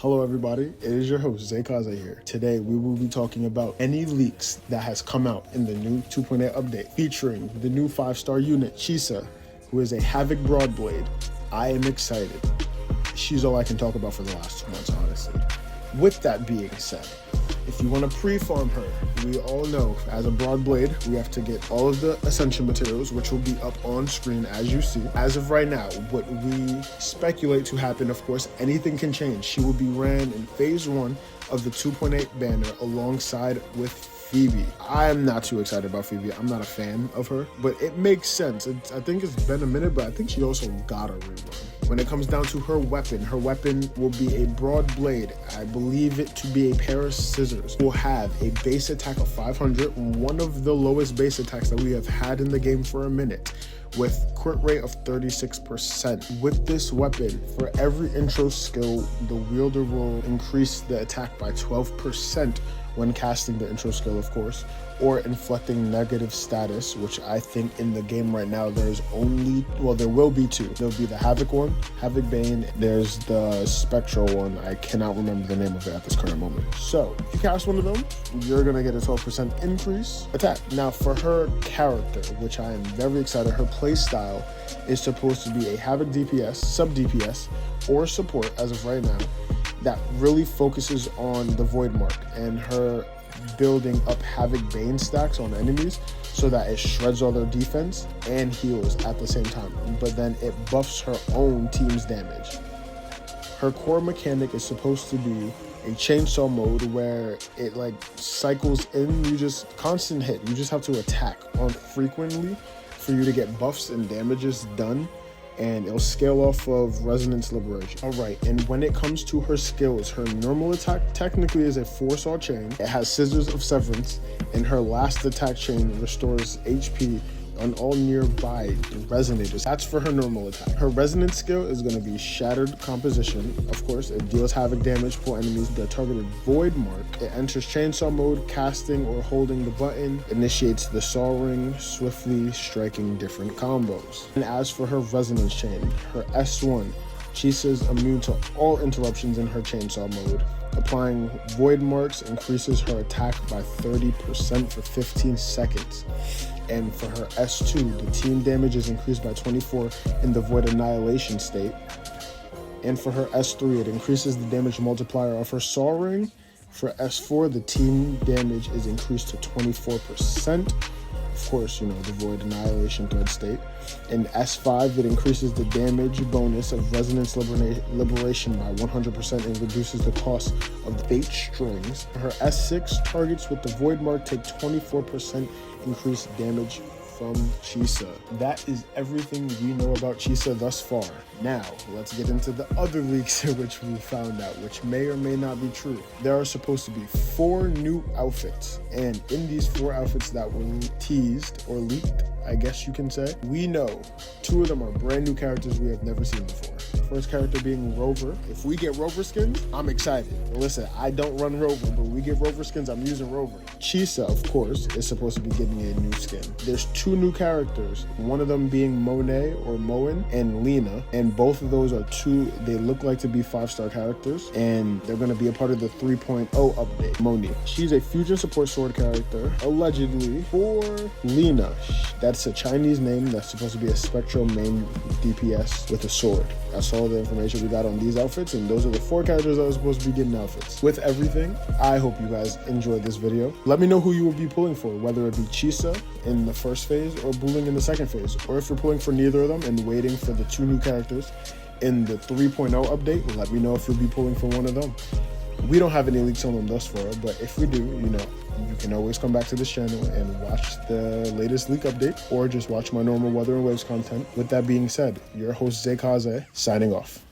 Hello everybody, it is your host Kaze here. Today we will be talking about any leaks that has come out in the new 2.8 update featuring the new 5-star unit Chisa, who is a Havoc Broadblade. I am excited. She's all I can talk about for the last 2 months, honestly. With that being said, if you want to pre-farm her, we all know as a Broadblade, we have to get all of the ascension materials, which will be up on screen as you see. As of right now, what we speculate to happen, of course, anything can change. She will be ran in phase 1 of the 2.8 banner alongside with Phoebe. I'm not too excited about Phoebe. I'm not a fan of her, but it makes sense. I think it's been a minute, but I think she also got a rerun. When it comes down to her weapon will be a broad blade. I believe it to be a pair of scissors. Will have a base attack of 500, one of the lowest base attacks that we have had in the game for a minute, with crit rate of 36%. With this weapon, for every intro skill, the wielder will increase the attack by 12% when casting the intro skill, of course, or inflicting negative status, which I think in the game right now there's only, well, there will be 2. There'll be the Havoc one, Havoc Bane. There's the Spectral one. I cannot remember the name of it at this current moment. So if you cast one of them, you're gonna get a 12% increase attack. Now for her character, which I am very excited, her play style is supposed to be a Havoc DPS, sub DPS, or support as of right now, that really focuses on the Void Mark and her building up Havoc Bane stacks on enemies so that it shreds all their defense and heals at the same time, but then it buffs her own team's damage. Her core mechanic is supposed to be a chainsaw mode where it like cycles in, you just constant hit, you just have to attack on frequently for you to get buffs and damages done, and it'll scale off of Resonance Liberation. Alright, and when it comes to her skills, her normal attack technically is a 4-saw chain. It has Scissors of Severance, and her last attack chain restores HP on all nearby resonators. That's for her normal attack. Her resonance skill is going to be Shattered Composition. Of course, it deals havoc damage for enemies that targeted Void Mark. It enters chainsaw mode, casting or holding the button, initiates the saw ring, swiftly striking different combos. And as for her resonance chain, her S1, Chisa is immune to all interruptions in her chainsaw mode. Applying Void Marks increases her attack by 30% for 15 seconds. And for her S2, the team damage is increased by 24 in the Void Annihilation state. And for her S3, it increases the damage multiplier of her Saw Ring. For S4, the team damage is increased to 24%. Of course, you know, the Void Annihilation thread state. In S5, it increases the damage bonus of Resonance Liberation by 100% and reduces the cost of the bait strings. Her S6, targets with the Void Mark take 24% increased damage from Chisa. That is everything we know about Chisa thus far. Now, let's get into the other leaks which we found out, which may or may not be true. There are supposed to be 4 new outfits, and in these 4 outfits that were teased or leaked, I guess you can say, we know 2 of them are brand new characters we have never seen before. First character being Rover. If we get Rover skins, I'm excited. Listen, I don't run Rover, but we get Rover skins, I'm using Rover. Chisa, of course, is supposed to be getting a new skin. There's 2 new characters, one of them being Monet or Moen and Lena, and both of those are 2, they look like to be 5-star characters, and they're going to be a part of the 3.0 update. Moni, she's a fusion support sword character, allegedly. For Lena, that's a Chinese name that's supposed to be a spectral main DPS with a sword. That's all the information we got on these outfits, and those are the 4 characters that are supposed to be getting outfits. With everything, I hope you guys enjoyed this video. Let me know who you will be pulling for, whether it be Chisa in the first phase or Booling in the second phase, or if you're pulling for neither of them and waiting for the 2 new characters in the 3.0 update, let me know if you'll be pulling for one of them. We don't have any leaks on them thus far, but if we do, you know, you can always come back to this channel and watch the latest leak update, or just watch my normal Wuthering Waves content. With that being said, your host Kaze, signing off.